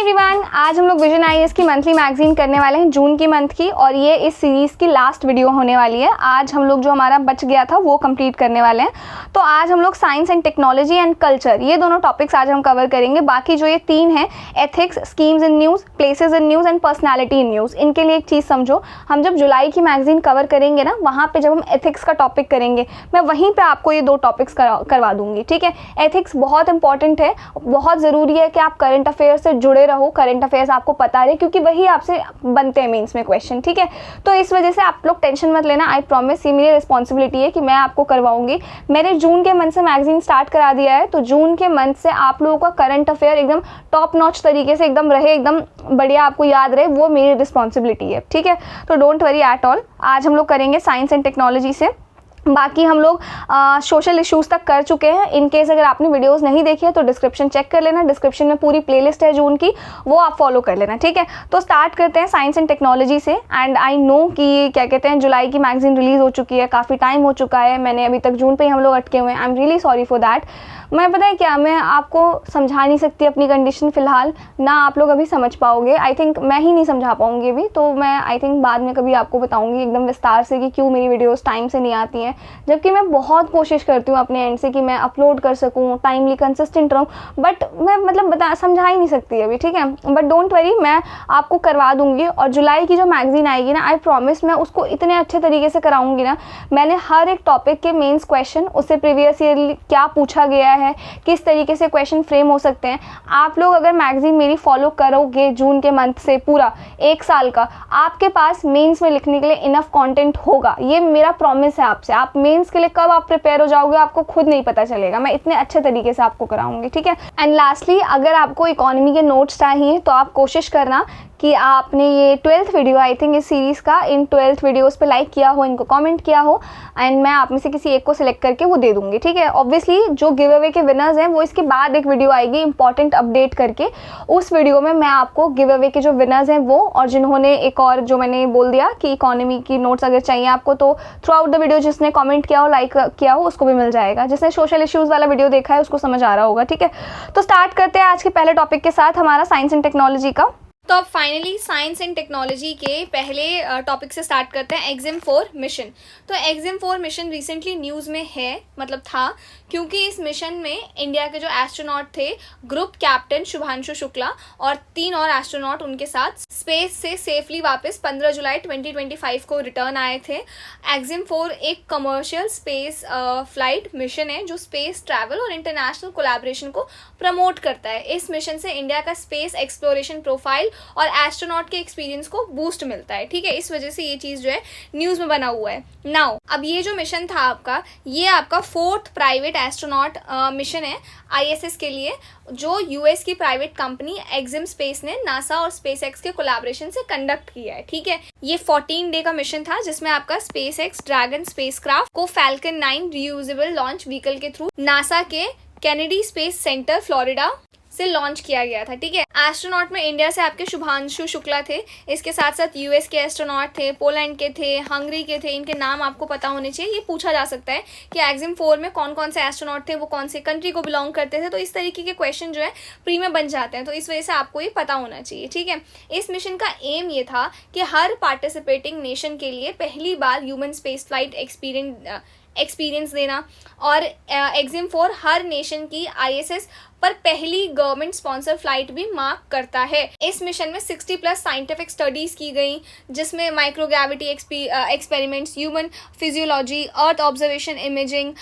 Everyone, आज हम लोग विजन आईएएस की मंथली मैगजीन करने वाले हैं जून की मंथ की, और ये इस सीरीज़ की लास्ट वीडियो होने वाली है। आज हम लोग जो हमारा बच गया था वो कंप्लीट करने वाले हैं। तो आज हम लोग science and technology and culture, ये दोनों टॉपिक्स आज हम कवर करेंगे। बाकी जो ये तीन हैं, ethics, schemes in news, places in news and personality in news, इनके लिए एक चीज़ समझो, हम जब जुलाई की मैगजीन कवर करेंगे ना, वहाँ पर जब हम एथिक्स का टॉपिक करेंगे, मैं वहीं पर आपको ये दो टॉपिक्स करवा दूँगी। ठीक है, एथिक्स बहुत इंपॉर्टेंट है, बहुत ज़रूरी है कि आप करंट अफेयर से जुड़े रहो, करंट अफेयर्स आपको पता रहे, क्योंकि वही आपसे बनते हैं मेंस में क्वेश्चन। ठीक है, तो इस वजह से आप लोग टेंशन मत लेना, आई प्रॉमिस, ये मेरी रिस्पॉन्सिबिलिटी है कि मैं आपको करवाऊंगी। मैंने जून के मंथ से मैगजीन स्टार्ट करा दिया है, तो जून के मंथ से आप लोगों का करंट अफेयर एकदम टॉप नॉच तरीके से एकदम रहे, एकदम बढ़िया आपको याद रहे, वो मेरी रिस्पॉन्सिबिलिटी है। ठीक है, तो डोंट वरी एट ऑल। आज हम लोग करेंगे साइंस एंड टेक्नोलॉजी से, बाकी हम लोग सोशल इश्यूज़ तक कर चुके हैं। इन केस अगर आपने वीडियोस नहीं देखी है तो डिस्क्रिप्शन चेक कर लेना, डिस्क्रिप्शन में पूरी प्लेलिस्ट है जून की, वो आप फॉलो कर लेना। ठीक है, तो स्टार्ट करते हैं साइंस एंड टेक्नोलॉजी से। एंड आई नो कि क्या कहते हैं, जुलाई की मैगजीन रिलीज़ हो चुकी है, काफ़ी टाइम हो चुका है, मैंने अभी तक जून पे ही हम लोग अटके हुए हैं। I am really sorry for that. मैं पता है क्या, मैं आपको समझा नहीं सकती अपनी कंडीशन फ़िलहाल, ना आप लोग अभी समझ पाओगे। आई थिंक मैं ही नहीं समझा पाऊँगी अभी, तो मैं आई थिंक बाद में कभी आपको बताऊँगी एकदम विस्तार से कि क्यों मेरी वीडियोस टाइम से नहीं आती हैं, जबकि मैं बहुत कोशिश करती हूँ अपने एंड से कि मैं अपलोड कर सकूँ, टाइमली कंसिस्टेंट रहूँ, बट मैं मतलब समझा ही नहीं सकती अभी। ठीक है, बट डोंट वरी, मैं आपको करवा दूँगी। और जुलाई की जो मैगजीन आएगी ना, आई प्रॉमिस मैं उसको इतने अच्छे तरीके से कराऊँगी ना। मैंने हर एक टॉपिक के मेंस क्वेश्चन, उससे प्रीवियस ईयर क्या पूछा गया है, किस तरीके से क्वेश्चन फ्रेम हो सकते हैं, आप लोग अगर मैगजीन मेरी फॉलो करोगे जून के मंथ से पूरा एक साल का, आपके पास मेंस में लिखने के लिए इनफ कंटेंट होगा। ये मेरा प्रॉमिस है आपसे। आप मेंस के लिए कब आप प्रिपेयर हो जाओगे आपको खुद नहीं पता चलेगा, मैं इतने अच्छे तरीके से आपको कराऊंगी। ठीक है, एंड लास्टली, अगर आपको इकोनॉमी के नोट्स चाहिए तो आप कोशिश करना कि आपने ये 12th वीडियो, आई थिंक इस सीरीज़ का, इन 12th वीडियोस पे लाइक किया हो, इनको कमेंट किया हो, एंड मैं आप में से किसी एक को सिलेक्ट करके वो दे दूंगी। ठीक है, ऑब्वियसली जो गिव अवे के विनर्स हैं वो इसके बाद एक वीडियो आएगी इंपॉर्टेंट अपडेट करके, उस वीडियो में मैं आपको गिव अवे के जो विनर्स हैं वो, और जिन्होंने एक और जो मैंने बोल दिया कि इकोनॉमी की नोट्स अगर चाहिए आपको तो थ्रू आउट द वीडियो जिसने कॉमेंट किया हो, लाइक किया हो, उसको भी मिल जाएगा। जिसने सोशल इश्यूज़ वाला वीडियो देखा है उसको समझ आ रहा होगा। ठीक है, तो स्टार्ट करते हैं आज के पहले टॉपिक के साथ, हमारा साइंस एंड टेक्नोलॉजी का। तो अब फाइनली साइंस एंड टेक्नोलॉजी के पहले टॉपिक से स्टार्ट करते हैं, एग्जाम 4 मिशन। तो एग्जाम 4 मिशन रिसेंटली न्यूज़ में है, मतलब था, क्योंकि इस मिशन में इंडिया के जो एस्ट्रोनॉट थे, ग्रुप कैप्टन शुभांशु शुक्ला और 3 और एस्ट्रोनॉट उनके साथ स्पेस से सेफली वापस 15 जुलाई 2025 को रिटर्न आए थे। एग्जाम 4 एक कमर्शियल स्पेस फ्लाइट मिशन है जो स्पेस ट्रैवल और इंटरनेशनल कोलैबोरेशन को प्रमोट करता है। इस मिशन से इंडिया का स्पेस एक्सप्लोरेशन प्रोफाइल और एस्ट्रोनॉट के एक्सपीरियंस को बूस्ट मिलता है। ठीक है, इस वजह से ये चीज़ जो है न्यूज़ में बना हुआ है। नाउ अब ये जो मिशन था आपका, ये आपका 4th प्राइवेट एस्ट्रोनॉट मिशन है आईएसएस के लिए, जो यूएस की प्राइवेट कंपनी एक्सिम स्पेस ने नासा और स्पेस एक्स के कोलैबोरेशन से कंडक्ट किया है। ठीक है, ये 14 डे का मिशन था, जिसमें आपका स्पेस एक्स ड्रैगन स्पेसक्राफ्ट को फैल्कन 9 रियूजेबल लॉन्च व्हीकल के थ्रू नासा के कैनेडी स्पेस सेंटर फ्लोरिडा से लॉन्च किया गया था। ठीक है, एस्ट्रोनॉट में इंडिया से आपके शुभांशु शुक्ला थे, इसके साथ साथ यूएस के एस्ट्रोनॉट थे, पोलैंड के थे, हंगरी के थे, इनके नाम आपको पता होने चाहिए। ये पूछा जा सकता है कि एग्जाम 4 में कौन कौन से एस्ट्रोनॉट थे, वो कौन से कंट्री को बिलोंग करते थे, तो इस तरीके के क्वेश्चन जो है प्री में बन जाते हैं, तो इस वजह से आपको ये पता होना चाहिए। ठीक है, इस मिशन का एम ये था कि हर पार्टिसिपेटिंग नेशन के लिए पहली बार ह्यूमन स्पेस फ्लाइट एक्सपीरियंस देना, और एग्जाम 4 हर नेशन की आईएसएस पर पहली गवर्नमेंट स्पॉन्सर फ्लाइट भी मार्क करता है। इस मिशन में 60+ साइंटिफिक स्टडीज की गई, जिसमें microgravity experiments, human physiology, earth observation, imaging,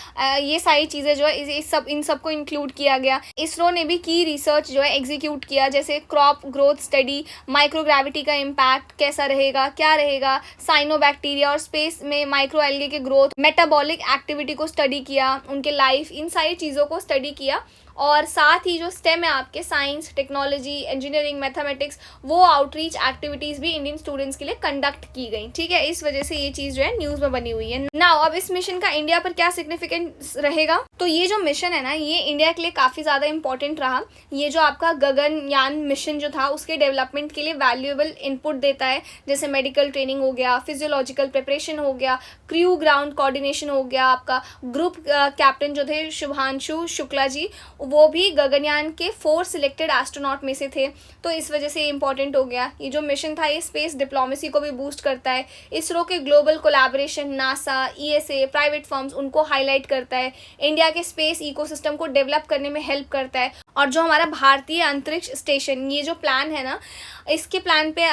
ये सारी चीज़ें जो है इन सबको इंक्लूड किया गया। इसरो ने भी की रिसर्च जो है एग्जीक्यूट किया, जैसे क्रॉप ग्रोथ स्टडी, माइक्रोग्रेविटी का इम्पैक्ट कैसा रहेगा, क्या रहेगा, साइनोबैक्टीरिया और स्पेस में माइक्रो एल्गे के ग्रोथ, मेटाबॉलिक एक्टिविटी को स्टडी किया, उनके लाइफ, इन सारी चीज़ों को स्टडी किया। और साथ ही जो स्टेम है आपके, साइंस, टेक्नोलॉजी, इंजीनियरिंग, मैथमेटिक्स, वो आउटरीच एक्टिविटीज़ भी इंडियन स्टूडेंट्स के लिए कंडक्ट की गई। ठीक है, इस वजह से ये चीज़ जो है न्यूज़ में बनी हुई है। नाउ अब इस मिशन का इंडिया पर क्या सिग्निफिकेंस रहेगा, तो ये जो मिशन है ना, ये इंडिया के लिए काफ़ी ज़्यादा इंपॉर्टेंट रहा। ये जो आपका गगनयान मिशन जो था, उसके डेवलपमेंट के लिए वैल्यूएबल इनपुट देता है, जैसे मेडिकल ट्रेनिंग हो गया, फिजियोलॉजिकल प्रिपरेशन हो गया, क्रू ग्राउंड कोऑर्डिनेशन हो गया। आपका ग्रुप कैप्टन जो थे शुभांशु शुक्ला जी, वो भी गगनयान के 4 सिलेक्टेड एस्ट्रोनॉट में से थे, तो इस वजह से ये इंपॉर्टेंट हो गया। ये जो मिशन था ये स्पेस डिप्लोमेसी को भी बूस्ट करता है, इसरो के global collaboration, NASA, ESA, private firms उनको हाईलाइट करता है, इंडिया के स्पेस इकोसिस्टम को डेवलप करने में हेल्प करता है। और जो हमारा भारतीय अंतरिक्ष स्टेशन, ये जो प्लान है ना, इसके प्लान पे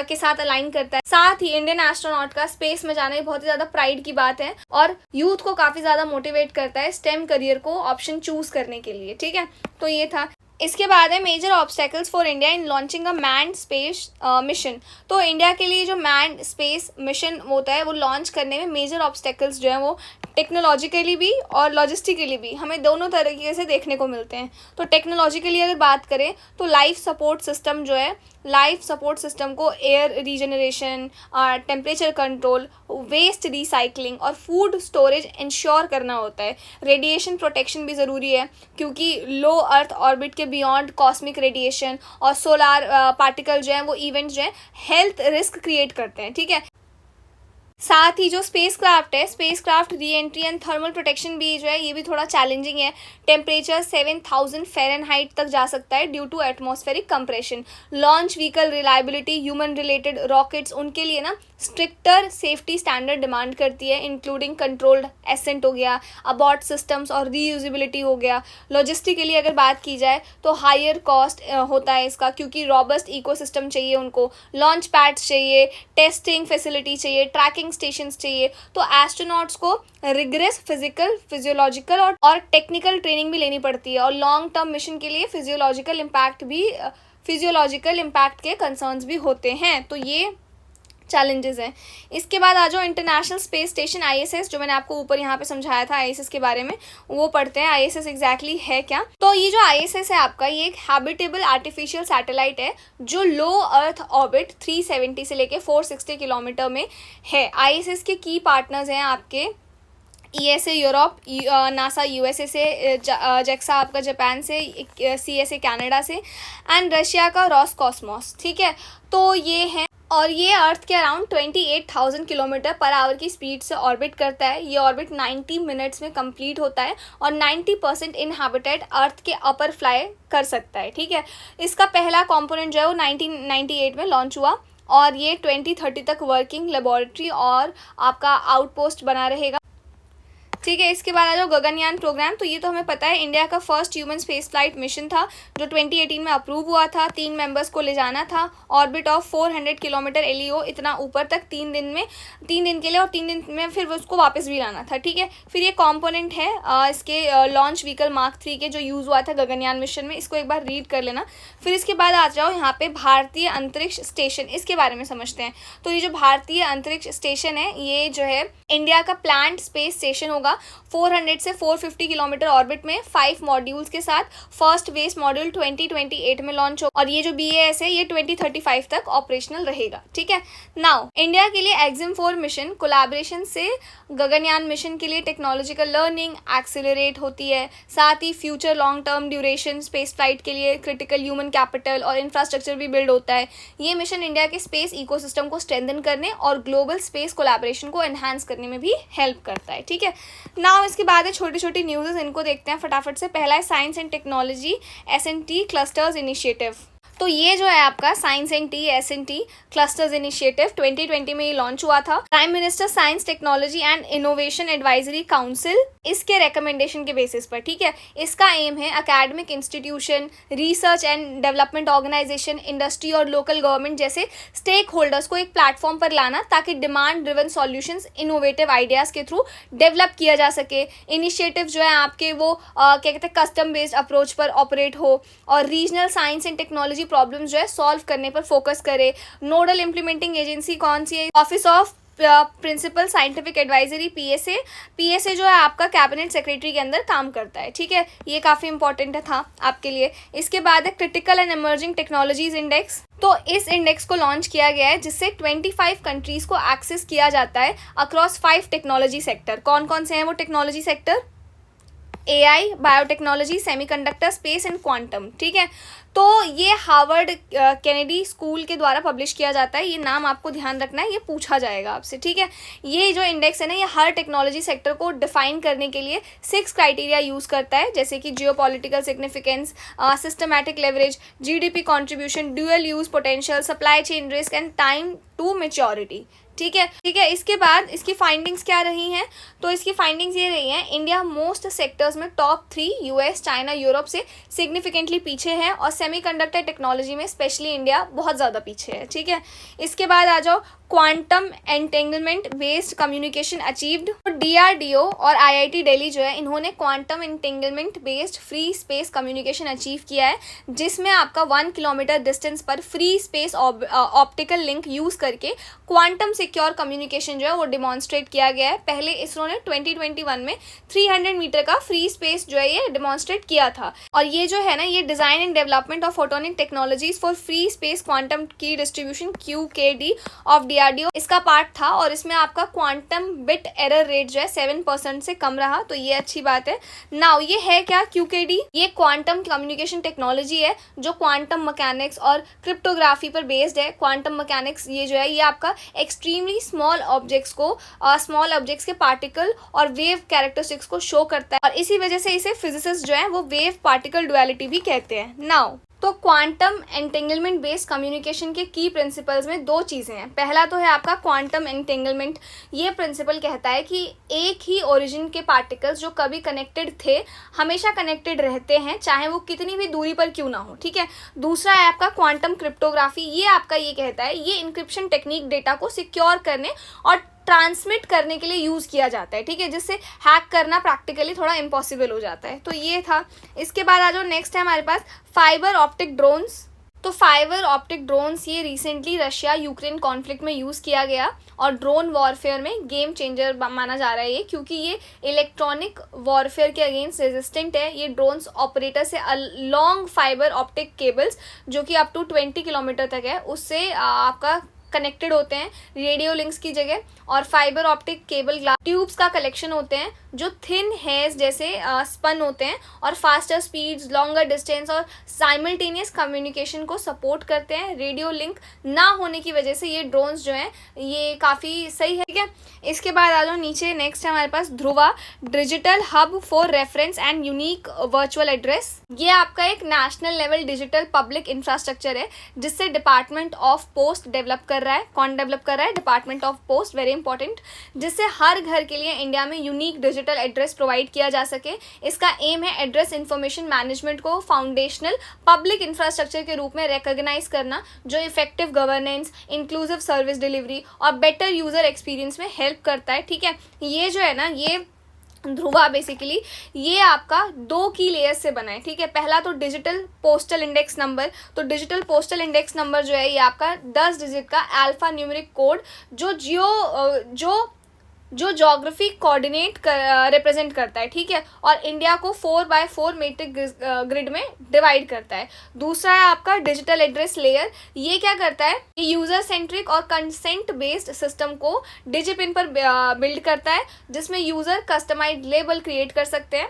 के साथ अलाइन करता है। साथ ही इंडियन एस्ट्रोनॉट का स्पेस में जाना बहुत ही ज़्यादा प्राइड की बात है और यूथ को काफ़ी ज़्यादा मोटिवेट करता है स्टेम करियर को ऑप्शन चूज करने के लिए, ठीक है। तो ये था। इसके बाद है major obstacles for India in launching a manned space mission. तो इंडिया के लिए जो मैन्ड स्पेस मिशन होता है वो लॉन्च करने में मेजर ऑब्स्टेकल्स जो है वो टेक्नोलॉजिकली भी और लॉजिस्टिकली भी हमें दोनों तरीके से देखने को मिलते हैं। तो टेक्नोलॉजिकली अगर बात करें तो लाइफ सपोर्ट सिस्टम जो है, लाइफ सपोर्ट सिस्टम को air regeneration, temperature control, waste recycling और फूड स्टोरेज इंश्योर करना होता है। रेडिएशन प्रोटेक्शन भी ज़रूरी है क्योंकि लो अर्थ ऑर्बिट के बियॉन्ड कॉस्मिक रेडिएशन और सोलार पार्टिकल जो है वो इवेंट जो है हेल्थ रिस्क क्रिएट करते हैं, ठीक है। साथ ही जो स्पेसक्राफ्ट है, spacecraft re entry and thermal protection भी जो है ये भी थोड़ा चैलेंजिंग है। टेम्परेचर 7000 फ़ारेनहाइट तक जा सकता है due to atmospheric compression. Launch vehicle reliability, human related rockets, उनके लिए ना स्ट्रिक्टर सेफ्टी स्टैंडर्ड डिमांड करती है, इंक्लूडिंग कंट्रोल्ड एसेंट हो गया, अबॉर्ट सिस्टम्स और रीयूजिबिलिटी हो गया। लॉजिस्टिकली अगर बात की जाए तो हायर कॉस्ट होता है इसका क्योंकि रॉबस्ट इकोसिस्टम चाहिए उनको, लॉन्च पैड्स चाहिए, टेस्टिंग फैसिलिटी चाहिए, ट्रैकिंग स्टेशंस चाहिए। तो एस्ट्रोनॉट्स को रिगरस फिजिकल, फिजियोलॉजिकल और टेक्निकल ट्रेनिंग भी लेनी पड़ती है और लॉन्ग टर्म मिशन के लिए फिजियोलॉजिकल इम्पैक्ट के कंसर्न्स भी होते हैं। तो ये चैलेंजेस हैं। इसके बाद आ जाओ इंटरनेशनल स्पेस स्टेशन ISS, जो मैंने आपको ऊपर यहाँ पे समझाया था ISS के बारे में, वो पढ़ते हैं ISS एग्जैक्टली है क्या। तो ये जो ISS है आपका, ये एक हैबिटेबल आर्टिफिशियल सैटेलाइट है जो लो अर्थ ऑर्बिट 370 से लेके 460 किलोमीटर में है। ISS के की पार्टनर्स हैं आपके ESA यूरोप, नासा USA से, जेक्सा आपका जापान से, CSA कनाडा से एंड रशिया का रॉसकॉस्मोस, ठीक है। तो ये है और ये अर्थ के अराउंड 28,000 किलोमीटर पर आवर की स्पीड से ऑर्बिट करता है। ये ऑर्बिट 90 मिनट्स में कंप्लीट होता है और 90% इनहैबिटेड अर्थ के अपर फ्लाई कर सकता है, ठीक है। इसका पहला कंपोनेंट जो है वो 1998 में लॉन्च हुआ और ये 2030 तक वर्किंग लेबोरेटरी और आपका आउटपोस्ट बना रहेगा, ठीक है। इसके बाद आ जाओ गगनयान प्रोग्राम। तो ये तो हमें पता है इंडिया का first human space flight mission था जो 2018 में अप्रूव हुआ था। 3 मेंबर्स को ले जाना था, ऑर्बिट ऑफ 400 किलोमीटर LEO, इतना ऊपर तक 3 दिन के लिए और 3 दिन में फिर उसको वापस भी लाना था, ठीक है। फिर ये कॉम्पोनेंट है इसके लॉन्च व्हीकल मार्क 3 के जो यूज़ हुआ था गगनयान मिशन में, इसको एक बार रीड कर लेना। फिर इसके बाद आ जाओ यहाँ पे भारतीय अंतरिक्ष स्टेशन, इसके बारे में समझते हैं। तो ये जो भारतीय अंतरिक्ष स्टेशन है ये जो है इंडिया का प्लान्ड स्पेस स्टेशन होगा। 400 से 450 किलोमीटर ऑर्बिट में 5 मॉड्यूल्स के साथ फर्स्ट बेस मॉड्यूल 2028 में लॉन्च होगा और ये जो BAS है ये 2035 तक ऑपरेशनल रहेगा, ठीक है। नाउ इंडिया के लिए EXIM-4 मिशन कोलैबोरेशन से गगनयान मिशन के लिए टेक्नोलॉजिकल लर्निंग एक्सेलरेट होती है। साथ ही future long term duration space flight के लिए क्रिटिकल ह्यूमन कैपिटल और इंफ्रास्ट्रक्चर भी बिल्ड होता है। ये मिशन इंडिया के स्पेस इकोसिस्टम को स्ट्रेंथन करने और ग्लोबल स्पेस कोलैबोरेशन को एनहांस करने में भी हेल्प करता है, ठीक है। नाउ इसके बाद है छोटी छोटी न्यूज़, इनको देखते हैं फटाफट से। पहला है science and technology S&T clusters initiative. तो ये जो है आपका science and S&T clusters initiative 2020 में ये लॉन्च हुआ था। Prime minister science technology and innovation advisory council इसके रिकमेंडेशन के बेसिस पर, ठीक है। इसका एम है academic institution, research and development organisation, industry और लोकल गवर्नमेंट जैसे स्टेक होल्डर्स को एक प्लेटफॉर्म पर लाना ताकि demand driven solutions innovative ideas के थ्रू डेवलप किया जा सके। इनिशिएटिव जो है आपके वो क्या कहते हैं कस्टम बेस्ड अप्रोच पर ऑपरेट हो और regional science and technology problems जो है सॉल्व करने पर फोकस करे। नोडल इम्प्लीमेंटिंग एजेंसी कौन सी है? Office of principal scientific advisory PSA जो है आपका कैबिनेट सेक्रेटरी के अंदर काम करता है, ठीक है। ये काफ़ी इंपॉर्टेंट था आपके लिए। इसके बाद है critical and emerging technologies index. तो इस इंडेक्स को लॉन्च किया गया है जिससे 25 कंट्रीज को एक्सेस किया जाता है अक्रॉस 5 टेक्नोलॉजी सेक्टर। कौन कौन से हैं वो technology sector? AI, biotechnology, semiconductor, space and quantum, ठीक है। तो ये हार्वर्ड कैनेडी स्कूल के द्वारा पब्लिश किया जाता है। ये नाम आपको ध्यान रखना है, ये पूछा जाएगा आपसे, ठीक है। ये जो इंडेक्स है ना, ये हर टेक्नोलॉजी सेक्टर को डिफाइन करने के लिए 6 क्राइटेरिया यूज़ करता है, जैसे कि geopolitical significance, systematic leverage, GDP contribution, dual use potential, supply chain risk and time to maturity. ठीक है। इसके बाद इसकी फाइंडिंग्स क्या रही हैं? तो इसकी फाइंडिंग्स ये रही हैं, इंडिया मोस्ट सेक्टर्स में टॉप 3 यूएस, चाइना, यूरोप से सिग्निफिकेंटली पीछे है, और सेमीकंडक्टर टेक्नोलॉजी में स्पेशली इंडिया बहुत ज़्यादा पीछे है, ठीक है। इसके बाद आ जाओ, quantum entanglement based communication achieved. DRDO और आईआईटी दिल्ली जो है, इन्होंने quantum entanglement based free space communication achieve किया है, जिसमें आपका 1 किलोमीटर डिस्टेंस पर free space optical link use करके क्वांटम सिक्योर कम्युनिकेशन जो है वो डिमॉन्स्ट्रेट किया गया है। पहले इसरो ने 2021 में 300 मीटर का फ्री स्पेस जो है ये डिमॉन्स्ट्रेट किया था। और ये जो है ना, ये design and development of photonic technologies for free space quantum की डिस्ट्रीब्यूशन QKD ऑफ DRDO इसका पार्ट था, और इसमें आपका क्वांटम बिट एरर रेट जो है 7% से कम रहा, तो ये अच्छी बात है। नाउ ये है क्या QKD? ये क्वांटम कम्युनिकेशन टेक्नोलॉजी है जो क्वांटम मैकेनिक्स और क्रिप्टोग्राफी पर बेस्ड है। क्वांटम मैकेनिक्स ये जो है, ये आपका एक्सट्रीमली स्मॉल ऑब्जेक्ट्स के पार्टिकल और वेव कैरेक्टरिस्टिक्स को शो करता है, और इसी वजह से इसे फिजिसिस्ट जो है वो वेव पार्टिकल डुअलिटी भी कहते हैं। नाउ तो क्वांटम एंटेंगलमेंट बेस्ड कम्युनिकेशन के की प्रिंसिपल्स में 2 चीज़ें हैं। पहला तो है आपका क्वांटम एंटेंगलमेंट। ये प्रिंसिपल कहता है कि एक ही ओरिजिन के पार्टिकल्स जो कभी कनेक्टेड थे हमेशा कनेक्टेड रहते हैं, चाहे वो कितनी भी दूरी पर क्यों ना हो, ठीक है। दूसरा है आपका क्वांटम क्रिप्टोग्राफी। ये आपका ये कहता है, ये इंक्रिप्शन टेक्निक डेटा को सिक्योर करने और ट्रांसमिट करने के लिए यूज़ किया जाता है, ठीक है, जिससे हैक करना प्रैक्टिकली थोड़ा इम्पॉसिबल हो जाता है। तो ये था। इसके बाद आ जाओ, नेक्स्ट है हमारे पास फाइबर ऑप्टिक ड्रोन्स। तो फाइबर ऑप्टिक ड्रोन्स ये रिसेंटली रशिया यूक्रेन कॉन्फ्लिक्ट में यूज़ किया गया, और ड्रोन वॉरफेयर में गेम चेंजर माना जा रहा है ये, क्योंकि ये इलेक्ट्रॉनिक वॉरफेयर के अगेंस्ट रेजिस्टेंट है। ये ड्रोन्स ऑपरेटर से लॉन्ग फाइबर ऑप्टिक केबल्स जो कि अप टू 20 किलोमीटर तक है, उससे आपका कनेक्टेड होते हैं रेडियो लिंक्स की जगह, और fibre optic cable glass tubes का कलेक्शन होते हैं जो थिन हेयर्स जैसे स्पन होते हैं, और फास्टर स्पीड्स, लॉन्गर डिस्टेंस और साइमल्टेनियस कम्युनिकेशन को सपोर्ट करते हैं। रेडियो लिंक ना होने की वजह से ये ड्रोन्स जो हैं ये काफ़ी सही है, ठीक है। इसके बाद आ जाओ नीचे, नेक्स्ट है हमारे पास Dhruva digital hub for reference and unique virtual address. ये आपका एक national level digital public infrastructure है, जिससे डिपार्टमेंट ऑफ पोस्ट डेवलप कर रहा है। कौन डेवलप कर रहा है? Department of post, very important, जिससे हर घर के लिए इंडिया में यूनिक डिजिटल एड्रेस प्रोवाइड किया जा सके। इसका एम है एड्रेस इंफॉर्मेशन मैनेजमेंट को फाउंडेशनल पब्लिक इंफ्रास्ट्रक्चर के रूप में रिकॉग्नाइज करना, जो effective governance, inclusive service delivery और बेटर यूजर एक्सपीरियंस में हेल्प करता है, ठीक है। ये जो है ना, ये ध्रुवा बेसिकली ये आपका 2 की लेयर्स से बना है, ठीक है। पहला तो डिजिटल पोस्टल इंडेक्स नंबर। तो डिजिटल पोस्टल इंडेक्स नंबर जो है ये आपका 10 डिजिट का अल्फा न्यूमेरिक कोड जो ज्योग्राफी कोऑर्डिनेट रिप्रेजेंट करता है, ठीक है, और इंडिया को 4x4 मैट्रिक ग्रिड में डिवाइड करता है। दूसरा है आपका डिजिटल एड्रेस लेयर। ये क्या करता है? ये यूजर सेंट्रिक और कंसेंट बेस्ड सिस्टम को डिजिपिन पर बिल्ड करता है, जिसमें यूजर कस्टमाइज्ड लेबल क्रिएट कर सकते हैं।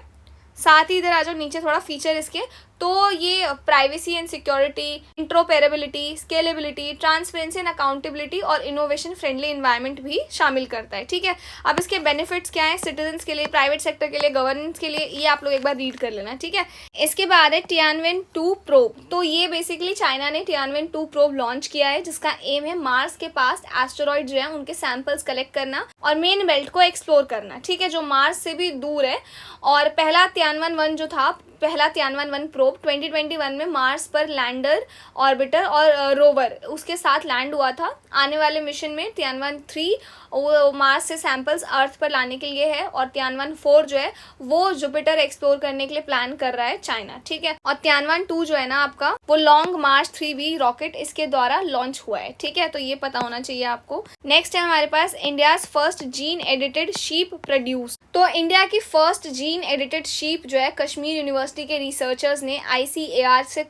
साथ ही इधर आ जाओ नीचे, थोड़ा फीचर इसके, तो ये privacy and security, interoperability, scalability, transparency and accountability और इनोवेशन फ्रेंडली इन्वायरमेंट भी शामिल करता है, ठीक है। अब इसके बेनिफिट्स क्या हैं सिटीजन्स के लिए, प्राइवेट सेक्टर के लिए, गवर्नेंस के लिए, ये आप लोग एक बार रीड कर लेना, ठीक है। इसके बाद है Tianwen-2 प्रोब। तो ये बेसिकली चाइना ने Tianwen-2 प्रोब लॉन्च किया है, जिसका एम है मार्स के पास एस्टेरॉइड जो है उनके सैंपल्स कलेक्ट करना और मेन बेल्ट को एक्सप्लोर करना, ठीक है, जो मार्स से भी दूर है। और पहला Tianwen-1 जो था, पहला Tianwen-1 प्रोब 2021 में मार्स पर लैंडर, ऑर्बिटर और रोवर उसके साथ लैंड हुआ था। आने वाले मिशन में Tianwen-3 वो मार्स से सैंपल्स अर्थ पर लाने के लिए है, और Tianwen-4 जो है वो जुपिटर एक्सप्लोर करने के लिए प्लान कर रहा है चाइना, ठीक है। और Tianwen-2 जो है ना आपका, वो लॉन्ग मार्च 3B रॉकेट इसके द्वारा लॉन्च हुआ है, ठीक है, तो ये पता होना चाहिए आपको। नेक्स्ट है हमारे पास India's first gene edited sheep produce. तो इंडिया की फर्स्ट जीन एडिटेड शीप जो है कश्मीर यूनिवर्सिटी के रिसर्चर्स ने ICAR से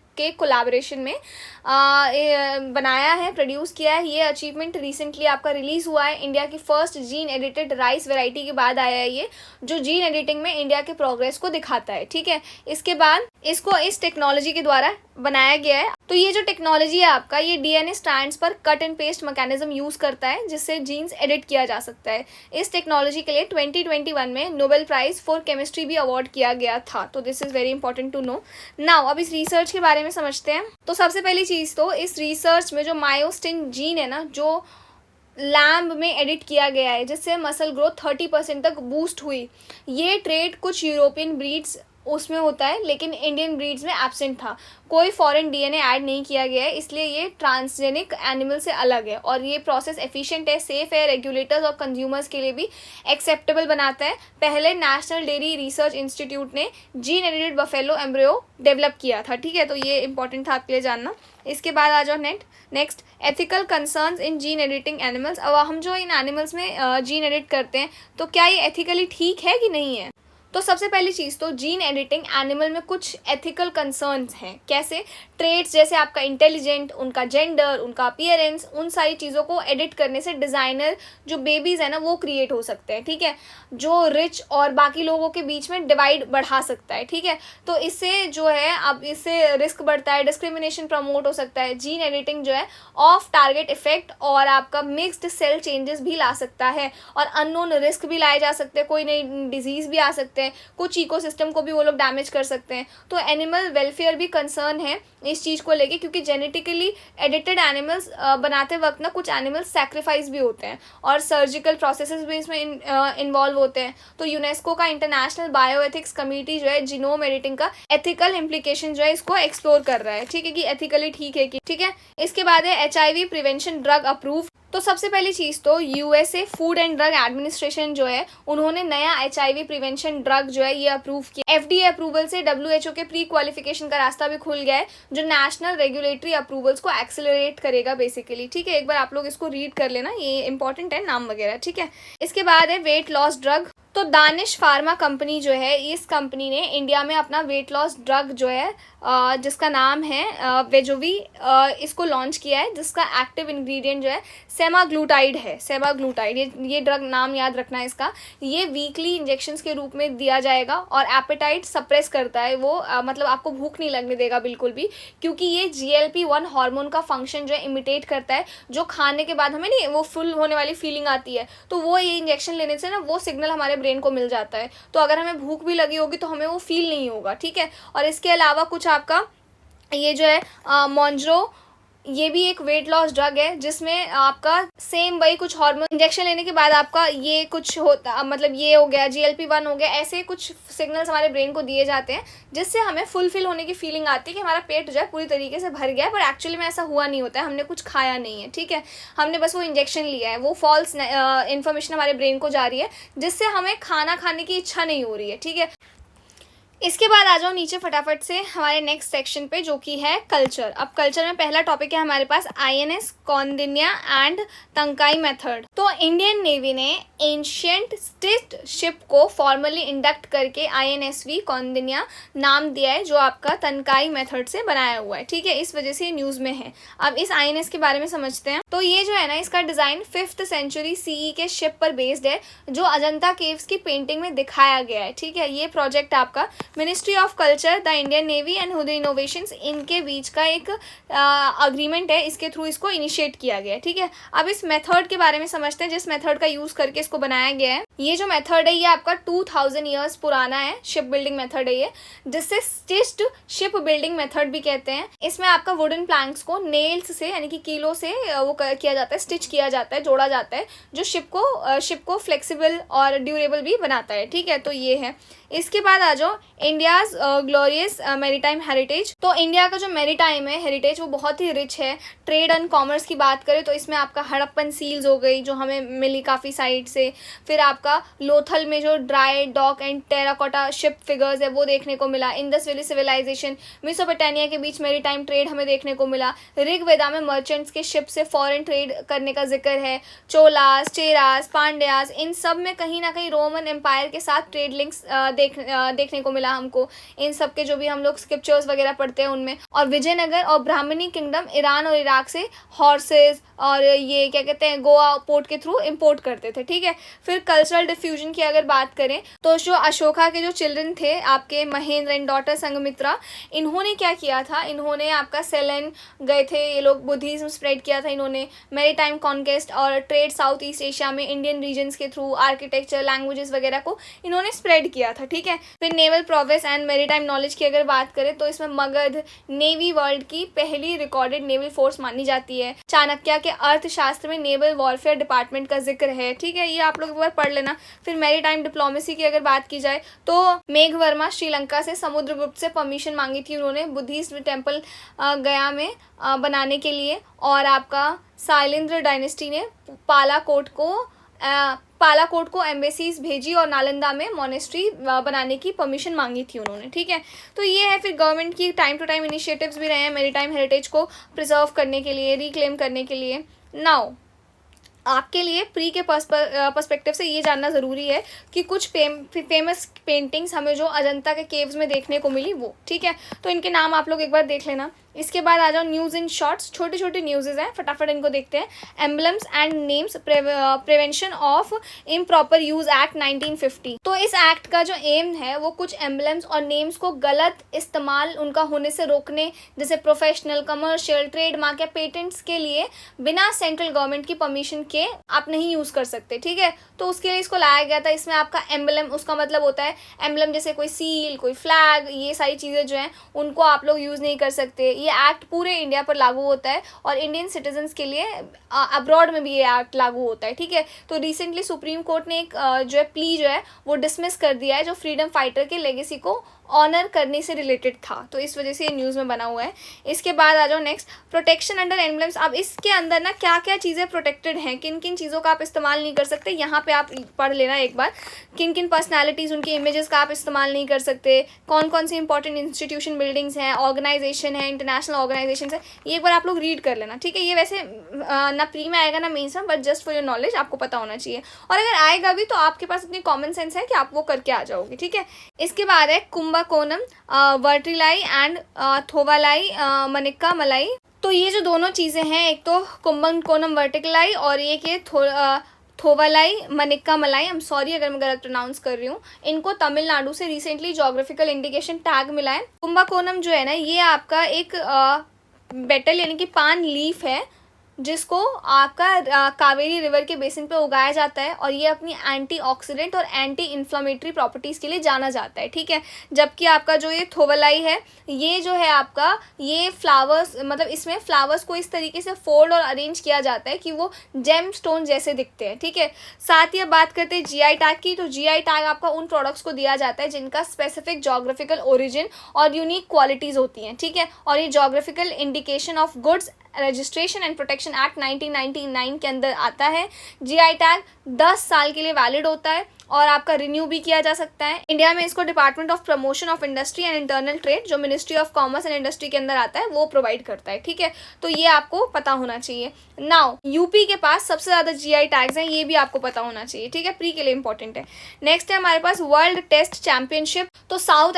मिला हमको इन सब के जो भी हम लोग स्क्रिप्चर्स वगैरह पढ़ते हैं उनमें। और विजयनगर और ब्राह्मणी किंगडम ईरान और इराक से हॉर्सेस और ये क्या कहते हैं गोवा पोर्ट के थ्रू इंपोर्ट करते थे, ठीक है। फिर कल्चरल डिफ्यूजन की अगर बात करें तो जो अशोका के जो चिल्ड्रन थे आपके महेंद्र एंड डॉटर संघमित्रा, इन्होंने क्या किया था, इन्होंने आपका सेलन गए थे, ये लोग बुद्धिज्म स्प्रेड किया था इन्होंने, मैरीटाइम कॉन्क्वेस्ट और ट्रेड साउथ ईस्ट एशिया में इंडियन रीजन्स के थ्रू, आर्किटेक्चर लैंग्वेजेस वगैरह को इन्होंने स्प्रेड किया था, ठीक है। फिर naval progress and maritime knowledge की अगर बात करें तो इसमें मगध नेवी वर्ल्ड की पहली रिकॉर्डेड नेवल फोर्स मानी जाती है। चाणक्य के अर्थशास्त्र में नेवल वॉरफेयर डिपार्टमेंट का जिक्र है, ठीक है, ये आप लोग एक बार पढ़ लेना। फिर मैरीटाइम डिप्लोमेसी की अगर बात की जाए तो मेघवर्मा श्रीलंका से समुद्रगुप्त से परमिशन मांगी थी उन्होंने बुद्धिस्ट टेम्पल गया में बनाने के लिए। और आपका साइलेंद्र डायनेस्टी ने पालाकोट को एम्बेसीज भेजी और नालंदा में मोनेस्ट्री बनाने की परमिशन मांगी थी उन्होंने, ठीक है। तो ये है फिर गवर्नमेंट की टाइम टू टाइम इनिशिएटिव्स भी रहे हैं मैरीटाइम हेरिटेज को प्रिजर्व करने के लिए, रिक्लेम करने के लिए। नाउ आपके लिए प्री के पर्सपेक्टिव से ये जानना ज़रूरी है कि कुछ फेमस पेंटिंग्स हमें जो अजंता के केव्स में देखने को मिली वो, ठीक है। तो इनके नाम आप लोग एक बार देख लेना। इसके बाद आ जाओ न्यूज़ इन शॉर्ट्स, छोटे छोटे न्यूज़ेज हैं, फटाफट इनको देखते हैं। Emblems and names prevention of improper use act 1950। तो इस एक्ट का जो एम है वो कुछ एम्बलम्स और नेम्स को गलत इस्तेमाल उनका होने से रोकने, जैसे प्रोफेशनल, कमर्शियल, ट्रेडमार्क या पेटेंट्स के लिए बिना सेंट्रल गवर्नमेंट की परमिशन के आप नहीं यूज़ कर सकते, ठीक है। तो उसके लिए इसको लाया गया था। इसमें आपका एम्बलम, उसका मतलब होता है एम्बलम जैसे कोई सील, कोई फ्लैग, ये सारी चीज़ें जो हैं उनको आप लोग यूज़ नहीं कर सकते। ये एक्ट पूरे इंडिया पर लागू होता है और इंडियन सिटीजन्स के लिए अब्रॉड में भी ये एक्ट लागू होता है, ठीक है। तो रिसेंटली सुप्रीम कोर्ट ने एक जो है प्ली जो है वो डिसमिस कर दिया है जो फ्रीडम फाइटर के लेगेसी को ऑनर करने से रिलेटेड था, तो इस वजह से ये न्यूज़ में बना हुआ है। इसके बाद आ जाओ नेक्स्ट, प्रोटेक्शन अंडर एम्बलम्स। अब इसके अंदर ना क्या क्या चीज़ें प्रोटेक्टेड हैं, किन किन चीज़ों का आप इस्तेमाल नहीं कर सकते, यहाँ पे आप पढ़ लेना एक बार। किन किन पर्सनैलिटीज़, उनकी इमेजेस का आप इस्तेमाल नहीं कर सकते, कौन कौन सी इंपॉर्टेंट इंस्टीट्यूशन बिल्डिंग्स हैं, ऑर्गेनाइजेशन है, इंटरनेशनल ऑर्गेनाइजेशन है, ये एक बार आप लोग रीड कर लेना, ठीक है। ये वैसे ना प्री में आएगा ना मेंस में, but just for your knowledge आपको पता होना चाहिए। और अगर आएगा भी तो आपके पास इतनी कॉमन सेंस है कि आप वो करके आ जाओगे, ठीक है। इसके बाद है कुंभकोणम वर्टिलाई एंड थोवालाई मनिक्का मलाई। तो ये जो दोनों चीज़ें हैं, एक तो कुंभकोणम वर्टिलाई और एक ये थोवालाई मनिक्का मलाई, आई एम सॉरी अगर मैं गलत प्रोनाउंस कर रही हूँ, इनको तमिलनाडु से रिसेंटली जोग्राफिकल इंडिकेशन टैग मिला है। कुंभकोणम जो है ना ये आपका एक बेटल यानी कि पान लीफ है जिसको आपका कावेरी रिवर के बेसिन पे उगाया जाता है और ये अपनी एंटीऑक्सीडेंट और एंटी इन्फ्लेमेटरी प्रॉपर्टीज़ के लिए जाना जाता है, ठीक है। जबकि आपका जो ये थोवलाई है ये जो है आपका ये फ्लावर्स, मतलब इसमें फ्लावर्स को इस तरीके से फोल्ड और अरेंज किया जाता है कि वो जेम स्टोन जैसे दिखते हैं, ठीक है। साथ ही अब बात करते हैं जीआई टैग की। तो जीआई टैग आपका उन प्रोडक्ट्स को दिया जाता है जिनका स्पेसिफिक जोग्राफिकल ओरिजिन और यूनिक क्वालिटीज़ होती हैं, ठीक है। और ये geographical indication of goods registration and protection act 1999 के अंदर आता है। जीआई टैग 10 साल के लिए वैलिड होता है और आपका रिन्यू भी किया जा सकता है। इंडिया में इसको department of promotion of industry and internal trade जो ministry of commerce and industry के अंदर आता है वो प्रोवाइड करता है, ठीक है। तो ये आपको पता होना चाहिए। नाउ यूपी के पास सबसे ज़्यादा जीआई टैग्स हैं, ये भी आपको पता होना चाहिए, ठीक है, प्री के लिए इंपॉर्टेंट है। नेक्स्ट है हमारे पास वर्ल्ड टेस्ट चैंपियनशिप। तो साउथ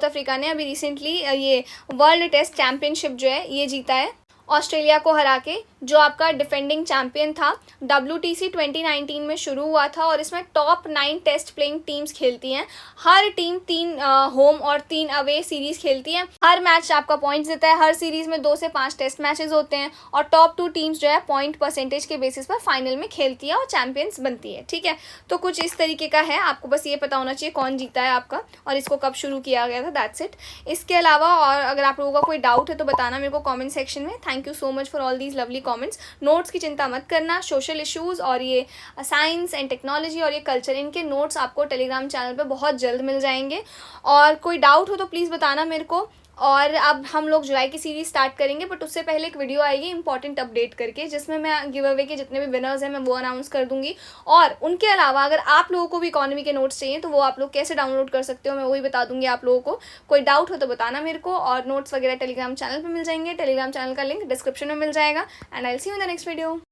अफ्रीका ने अभी रिसेंटली ये वर्ल्ड टेस्ट चैंपियनशिप जो है ये जीता है ऑस्ट्रेलिया को हरा के, जो आपका डिफेंडिंग चैंपियन था। WTC 2019 में शुरू हुआ था और इसमें टॉप 9 टेस्ट प्लेइंग टीम्स खेलती हैं। हर टीम 3 होम और 3 अवे सीरीज खेलती हैं। हर मैच आपका पॉइंट्स देता है। हर सीरीज में 2 से 5 टेस्ट मैचेस होते हैं और टॉप 2 टीम्स जो है पॉइंट परसेंटेज के बेसिस पर फाइनल में खेलती है और चैंपियंस बनती है, ठीक है। तो कुछ इस तरीके का है, आपको बस ये पता होना चाहिए कौन जीता है आपका और इसको कब शुरू किया गया था, दैट्स इट। इसके अलावा और अगर आप लोगों का कोई डाउट है तो बताना मेरे को कॉमेंट सेक्शन में। Thank you so much for all these lovely comments. Notes की चिंता मत करना, सोशल इश्यूज़ और ये साइंस एंड टेक्नोलॉजी और ये कल्चर, इनके नोट्स आपको टेलीग्राम चैनल पे बहुत जल्द मिल जाएंगे। और कोई डाउट हो तो प्लीज़ बताना मेरे को। और अब हम लोग जुलाई की सीरीज स्टार्ट करेंगे, बट उससे पहले एक वीडियो आएगी इंपॉर्टेंट अपडेट करके, जिसमें मैं गिव अवे के जितने भी विनर्स हैं मैं वो अनाउंस कर दूंगी। और उनके अलावा अगर आप लोगों को भी इकोनॉमी के नोट्स चाहिए तो वो आप लोग कैसे डाउनलोड कर सकते हो मैं वही बता दूंगी आप लोगों को। कोई डाउट हो तो बताना मेरे को। और नोट्स वगैरह टेलीग्राम चैनल पर मिल जाएंगे, टेलीग्राम चैनल का लिंक डिस्क्रिप्शन में मिल जाएगा। And I will see you in the next video.